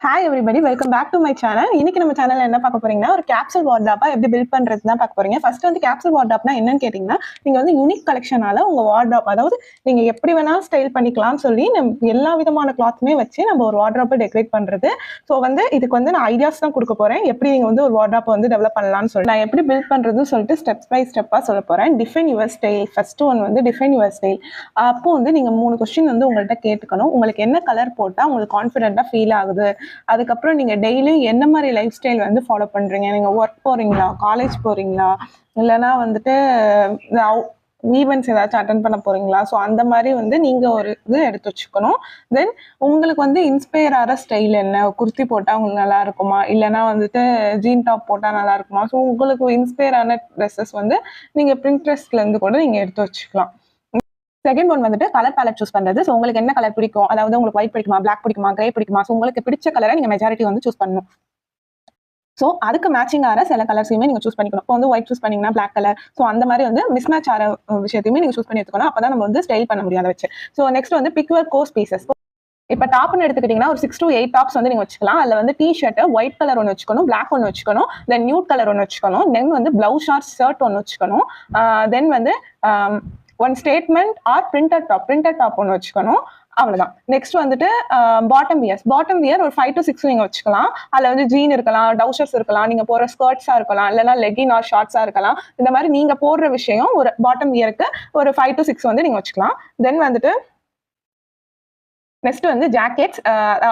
Hi everybody, welcome back to my channel. இன்னைக்கு நம்ம சேனல்ல என்ன பார்க்க போறீங்கன்னா, ஒரு கேப்சூல் வார்ட்ராப்பா எப்படி பில்ட் பண்றது தான் பார்க்க போறீங்க. ஃபர்ஸ்ட் வந்து கேப்சூல் வார்ட்ராப்னா என்னன்னு கேட்டீங்கன்னா, நீங்க வந்து யூனிக் கலெக்ஷனால உங்க வார்ட்ராப், அதாவது நீங்க எப்படி வேணா ஸ்டைல் பண்ணிக்கலாம்னு சொல்லி எல்லா விதமான கிளாத்துமே வச்சு நம்ம ஒரு வார்ட்ராப்பை டெக்கரேட் பண்றது. ஸோ வந்து இதுக்கு வந்து நான் ஐடியாஸ் தான் கொடுக்க போறேன், எப்படி நீங்க வந்து ஒரு வார்ட்ராப்பை வந்து டெவலப் பண்ணலாம்னு சொல்லி நான் எப்படி பில்ட் பண்றதுன்னு சொல்லிட்டு ஸ்டெப் பை ஸ்டெப்பா சொல்ல போறேன். Define your style. First one வந்து டிஃபைன் யுவர் ஸ்டைல். அப்போ வந்து நீங்க 3 கொஸ்டின் வந்து உங்கள்கிட்ட கேட்டுக்கணும். உங்களுக்கு என்ன கலர் போட்டா உங்களுக்கு கான்ஃபிடென்ட்டா ஃபீல் ஆகுது, அதுக்கப்புறம் நீங்க டெய்லி என்ன மாதிரி லைஃப் ஸ்டைல் வந்து ஃபாலோ பண்றீங்க, நீங்க ஒர்க் போறீங்களா, காலேஜ் போறீங்களா, இல்லைன்னா வந்துட்டு ஈவெண்ட்ஸ் ஏதாச்சும் அட்டன் பண்ண போறீங்களா. ஸோ அந்த மாதிரி வந்து நீங்க ஒரு இது எடுத்து வச்சுக்கணும். தென் உங்களுக்கு வந்து இன்ஸ்பயர் ஆகிற ஸ்டைல் என்ன, குர்த்தி போட்டா உங்களுக்கு நல்லா இருக்குமா, இல்லைன்னா வந்துட்டு ஜீன் டாப் போட்டா நல்லா இருக்குமா. ஸோ உங்களுக்கு இன்ஸ்பயர் ஆன ட்ரெஸ்ஸஸ் வந்து நீங்க பிரிண்ட்ரெஸ்ட்ல இருந்து கூட நீங்க எடுத்து வச்சுக்கலாம். செகண்ட் ஒன் வந்துட்டு கலர் பேலட் சூஸ் பண்றது. ஸோ உங்களுக்கு என்ன கலர் பிடிக்கும், அதாவது உங்களுக்கு ஒயிட் பிடிக்குமா, பிளாக் பிடிக்குமா, கிரே பிடிக்குமா. ஸோ உங்களுக்கு பிடிச்ச கலரை நீங்க மெஜாரிட்டி வந்து சூஸ் பண்ணணும். ஸோ அதுக்கு மேட்சிங் ஆகிற சில கலர்ஸையுமே நீங்க சூஸ் பண்ணிக்கணும். இப்போ வந்து ஒயிட் சூஸ் பண்ணீங்கன்னா பிளாக் கலர், ஸோ அந்த மாதிரி வந்து மிஸ் மேட்ச் ஆகிற விஷயத்தையுமே நீங்க சூஸ் பண்ணி எடுத்துக்கணும். அப்பதான் நம்ம வந்து ஸ்டைல் பண்ண முடியாத வச்சு. ஸோ நெக்ஸ்ட் வந்து பிக் யுவர் கோர்ஸ் பீசஸ். இப்போ டாப்னு எடுத்துக்கிட்டீங்கன்னா ஒரு 6 to 8 டாப்ஸ் வந்து நீங்க வச்சுக்கலாம். அதில் வந்து டி ஷர்ட் ஒயிட் கலர் ஒன்று வச்சுக்கணும், பிளாக் ஒன்று வச்சுக்கணும், தென் நியூட் கலர் ஒன்று வச்சுக்கணும், தென் வந்து பிளவுஸ் ஷார்ட் ஷர்ட் ஒன்று வச்சுக்கணும், தென் வந்து one statement or printed top ஒன்று வச்சுக்கணும். அவ்வளவுதான். நெக்ஸ்ட் வந்துட்டு பாட்டம் வியர் ஒரு 5 to 6 நீங்க வச்சுக்கலாம். அதுல வந்து ஜீன் இருக்கலாம், டவுசர்ஸ் இருக்கலாம், நீங்க போற ஸ்கர்ட்ஸா இருக்கலாம், இல்லைன்னா லெகின் ஆர் ஷார்ட்ஸா இருக்கலாம். இந்த மாதிரி நீங்க போடுற விஷயம் ஒரு பாட்டம் வியருக்கு ஒரு 5 to 6 வந்து நீங்க வச்சுக்கலாம். தென் வந்துட்டு நெக்ஸ்ட் வந்து ஜாக்கெட்ஸ்,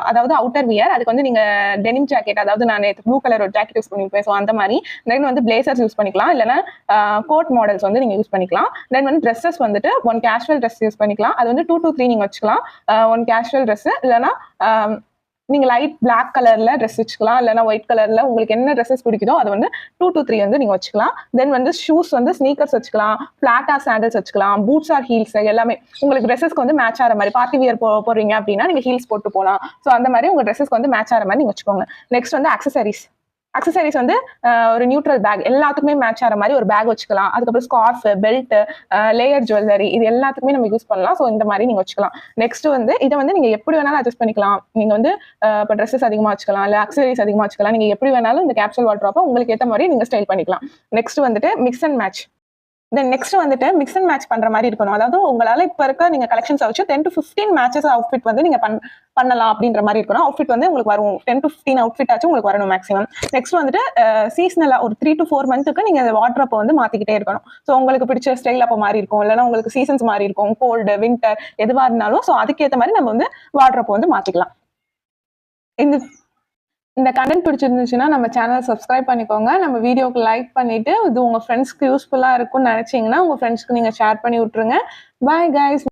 அதாவது அவுட்டர் வியர். அதுக்கு வந்து நீங்க டெனிம் ஜாக்கெட், அதாவது நான் ப்ளூ கலர் ஒரு ஜாக்கெட் யூஸ் பண்ணிருப்பேன், ஸோ அந்த மாதிரி. தென் வந்து பிளேசர்ஸ் யூஸ் பண்ணிக்கலாம், இல்லைன்னா கோட் மாடல்ஸ் வந்து நீங்க யூஸ் பண்ணிக்கலாம். தென் வந்து ட்ரெஸ்ஸஸ் வந்துட்டு ஒன் கேஷுவல் ட்ரெஸ் யூஸ் பண்ணிக்கலாம். அது வந்து 2 to 3 நீங்க வச்சுக்கலாம். ஒன் கேஷுவல் ட்ரெஸ், இல்லைன்னா நீங்க லைட் பிளாக் கலர்ல ட்ரெஸ் வச்சுக்கலாம், இல்லைன்னா ஒயிட் கலர்ல உங்களுக்கு என்ன ட்ரெஸ்ஸஸ் பிடிக்குதோ அது வந்து 2 to 3 வந்து நீங்க வச்சுக்கலாம். தென் வந்து ஷூஸ் வந்து ஸ்னீக்கர்ஸ் வச்சுக்கலாம், பிளாட்டா சாண்டல்ஸ் வச்சுக்கலாம், பூட்ஸ் ஆர் ஹீல்ஸ், எல்லாமே உங்களுக்கு ட்ரெஸ்ஸஸ்க்கு வந்து மேட்ச் ஆகிற மாதிரி. பார்ட்டி வியர் போறீங்க அப்படின்னா நீங்க ஹீல்ஸ் போட்டு போகலாம். ஸோ அந்த மாதிரி உங்க ட்ரெஸ்ஸஸ்க்கு வந்து மேட்ச் ஆகிற மாதிரி நீங்க வச்சுக்கோங்க. நெக்ஸ்ட் வந்து அக்சசரிஸ் வந்து ஒரு நியூட்ரல் பேக், எல்லாத்துக்குமே மேட்ச் ஆகிற மாதிரி ஒரு பேக் வச்சுக்கலாம். அதுக்கப்புறம் ஸ்கார்ஃப், பெல்ட், லேயர் ஜுவல்லரி, இது எல்லாத்துக்குமே நம்ம யூஸ் பண்ணலாம். ஸோ இந்த மாதிரி நீங்க வச்சுக்கலாம். நெக்ஸ்ட் வந்து இதை வந்து நீங்க எப்படி வேணாலும் அட்ஜஸ்ட் பண்ணிக்கலாம். நீங்க வந்து இப்போ ட்ரெஸ்ஸஸ் அதிகமாக வச்சுக்கலாம், இல்லை அக்சசரிஸ் அதிகமாக வச்சுக்கலாம். நீங்க எப்படி வேணாலும் இந்த கேப்சூல் வார்ட்ராப்பை உங்களுக்கு ஏற்ற மாதிரி நீங்க ஸ்டைல் பண்ணிக்கலாம். நெக்ஸ்ட் வந்துட்டு mix and match. Then next வந்துட்டு மிக்ஸ் அண்ட் மேட்ச் பண்ற மாதிரி இருக்கணும். அதாவது உங்களால இப்ப இருக்க நீங்க கலெக்ஷன்ஸ் வச்சு 10 to 15 மேட்சஸ் அவுட்ஃபிட் வந்து நீங்க பண்ணலாம் அப்படின்ற மாதிரி இருக்கணும். அவுட்ஃபிட் வந்து உங்களுக்கு வரும் 10 to 15 அவுட்ஃபிட் ஆச்சு உங்களுக்கு வரணும் மேக்ஸிமம். நெக்ஸ்ட் வந்துட்டு சீசனலா ஒரு 3 to 4 மந்த்துக்கு நீங்க வார்ட்ராப்பை வந்து மாத்திக்கிட்டே இருக்கணும். ஸோ உங்களுக்கு பிடிச்ச ஸ்டைல் அப்போ மாறி இருக்கும், இல்லைன்னா உங்களுக்கு சீசன்ஸ் மாறி இருக்கும், கோல்டு வின்டர் எதுவாக இருந்தாலும். ஸோ அதுக்கேற்ற மாதிரி நம்ம வந்து வார்ட்ராப்பை வந்து மாத்திக்கலாம். இந்த கண்டென்ட் பிடிச்சிருந்துச்சுன்னா நம்ம சேனலை சப்ஸ்கிரைப் பண்ணிக்கோங்க. நம்ம வீடியோக்கு லைக் பண்ணிட்டு இது உங்க ஃப்ரெண்ட்ஸ்க்கு யூஸ்ஃபுல்லா இருக்கும்னு நினைச்சீங்கன்னா உங்க ஃப்ரெண்ட்ஸ்க்கு நீங்க ஷேர் பண்ணி விட்டுருங்க. Bye guys.